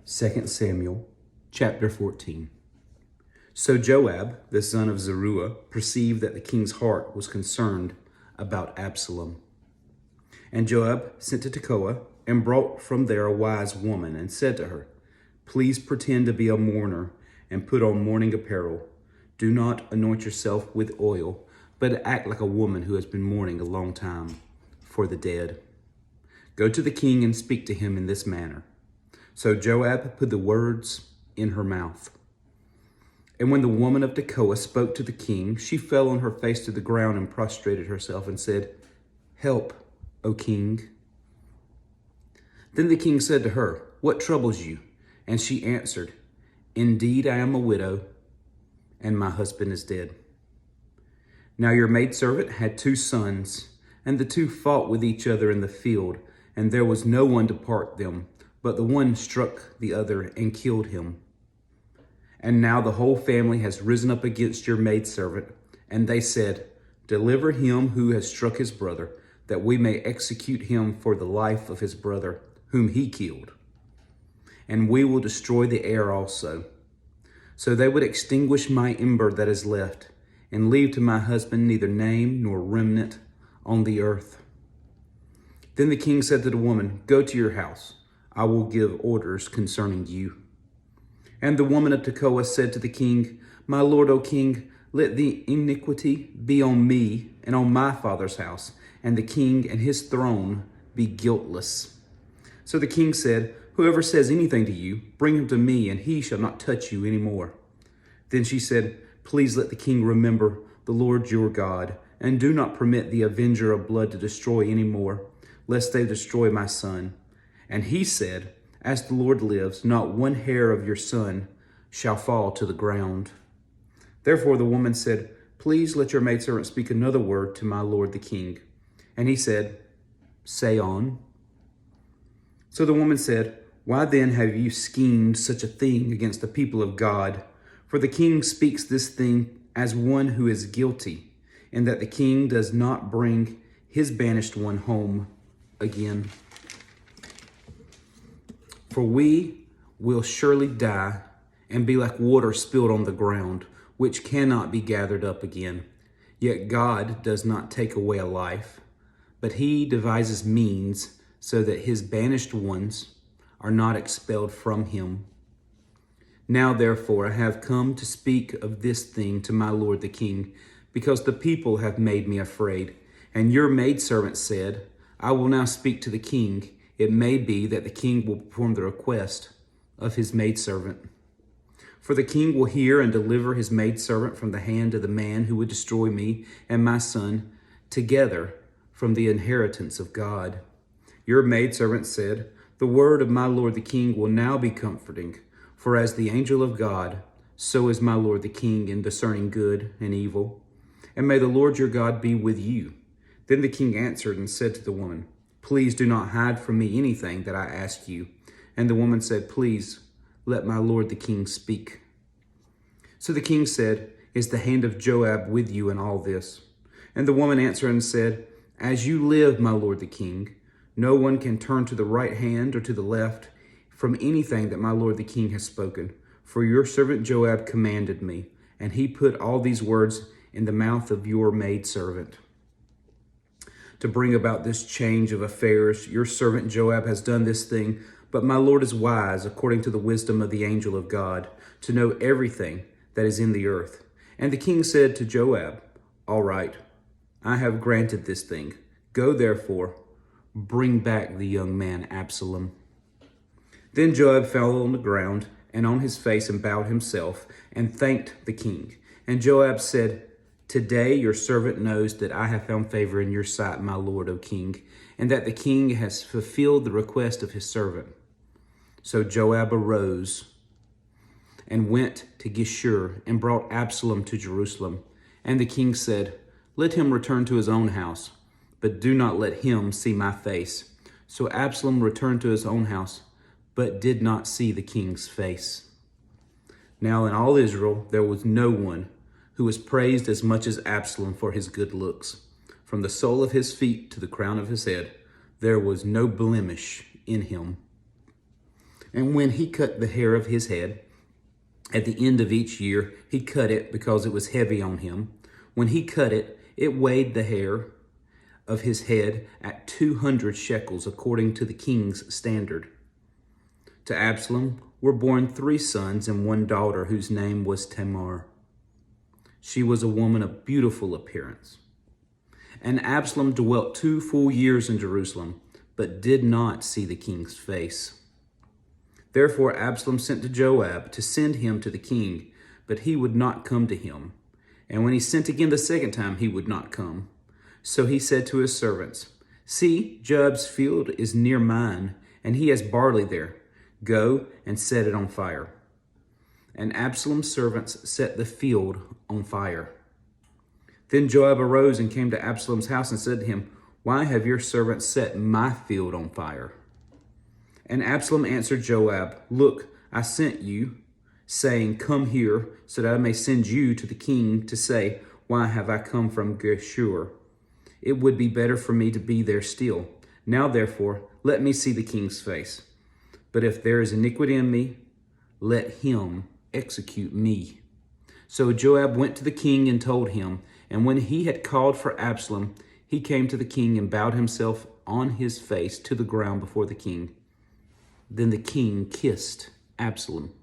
2 Samuel chapter 14. So Joab, the son of Zeruiah, perceived that the king's heart was concerned about Absalom. And Joab sent to Tekoa and brought from there a wise woman and said to her, "Please pretend to be a mourner and put on mourning apparel. Do not anoint yourself with oil, but act like a woman who has been mourning a long time for the dead. Go to the king and speak to him in this manner." So Joab put the words in her mouth. And when the woman of Tekoa spoke to the king, she fell on her face to the ground and prostrated herself and said, "Help, O king." Then the king said to her, "What troubles you?" And she answered, "Indeed, I am a widow, and my husband is dead. Now your maidservant had 2 sons, and the 2 fought with each other in the field, and there was no one to part them, but the one struck the other and killed him. And now the whole family has risen up against your maidservant, and they said, 'Deliver him who has struck his brother, that we may execute him for the life of his brother, whom he killed. And we will destroy the heir also.' So they would extinguish my ember that is left, and leave to my husband neither name nor remnant on the earth." Then the king said to the woman, "Go to your house. I will give orders concerning you." And the woman of Tekoa said to the king, "My lord, O king, let the iniquity be on me and on my father's house, and the king and his throne be guiltless." So the king said, "Whoever says anything to you, bring him to me, and he shall not touch you any more." Then she said, "Please let the king remember the Lord your God, and do not permit the avenger of blood to destroy any more, lest they destroy my son." And he said, "As the Lord lives, not one hair of your son shall fall to the ground." Therefore the woman said, "Please let your maidservant speak another word to my lord the king." And he said, "Say on." So the woman said, "Why then have you schemed such a thing against the people of God? For the king speaks this thing as one who is guilty, and that the king does not bring his banished one home again. For we will surely die and be like water spilled on the ground, which cannot be gathered up again. Yet God does not take away a life, but he devises means so that his banished ones are not expelled from him. Now, therefore, I have come to speak of this thing to my lord the king, because the people have made me afraid. And your maidservant said, 'I will now speak to the king. It may be that the king will perform the request of his maidservant.' For the king will hear and deliver his maidservant from the hand of the man who would destroy me and my son together from the inheritance of God. Your maidservant said, 'The word of my lord the king will now be comforting. For as the angel of God, so is my lord the king in discerning good and evil. And may the Lord your God be with you.' Then the king answered and said to the woman, 'Please do not hide from me anything that I ask you.' And the woman said, 'Please let my lord the king speak.' So the king said, 'Is the hand of Joab with you in all this?' And the woman answered and said, 'As you live, my lord the king, no one can turn to the right hand or to the left from anything that my lord the king has spoken. For your servant Joab commanded me, and he put all these words in the mouth of your maidservant. To bring about this change of affairs, your servant Joab has done this thing, but my lord is wise according to the wisdom of the angel of God, to know everything that is in the earth.' And the king said to Joab, 'All right, I have granted this thing. Go therefore, bring back the young man Absalom.' Then Joab fell on the ground and on his face and bowed himself and thanked the king. And Joab said, 'Today your servant knows that I have found favor in your sight, my lord, O king, and that the king has fulfilled the request of his servant.' So Joab arose and went to Geshur and brought Absalom to Jerusalem. And the king said, 'Let him return to his own house, but do not let him see my face.' So Absalom returned to his own house, but did not see the king's face. Now in all Israel there was no one who was praised as much as Absalom for his good looks. From the sole of his feet to the crown of his head, there was no blemish in him. And when he cut the hair of his head, at the end of each year, he cut it because it was heavy on him. When he cut it, it weighed the hair of his head at 200 shekels, according to the king's standard. To Absalom were born 3 sons and 1 daughter, whose name was Tamar. She was a woman of beautiful appearance. And Absalom dwelt 2 full years in Jerusalem, but did not see the king's face. Therefore Absalom sent to Joab to send him to the king, but he would not come to him. And when he sent again the second time, he would not come. So he said to his servants, "See, Joab's field is near mine, and he has barley there. Go and set it on fire." And Absalom's servants set the field on fire. Then Joab arose and came to Absalom's house and said to him, "Why have your servants set my field on fire?" And Absalom answered Joab, "Look, I sent you, saying, 'Come here, so that I may send you to the king to say, Why have I come from Geshur? It would be better for me to be there still. Now, therefore, let me see the king's face. But if there is iniquity in me, let him execute me." So Joab went to the king and told him. And when he had called for Absalom, he came to the king and bowed himself on his face to the ground before the king. Then the king kissed Absalom.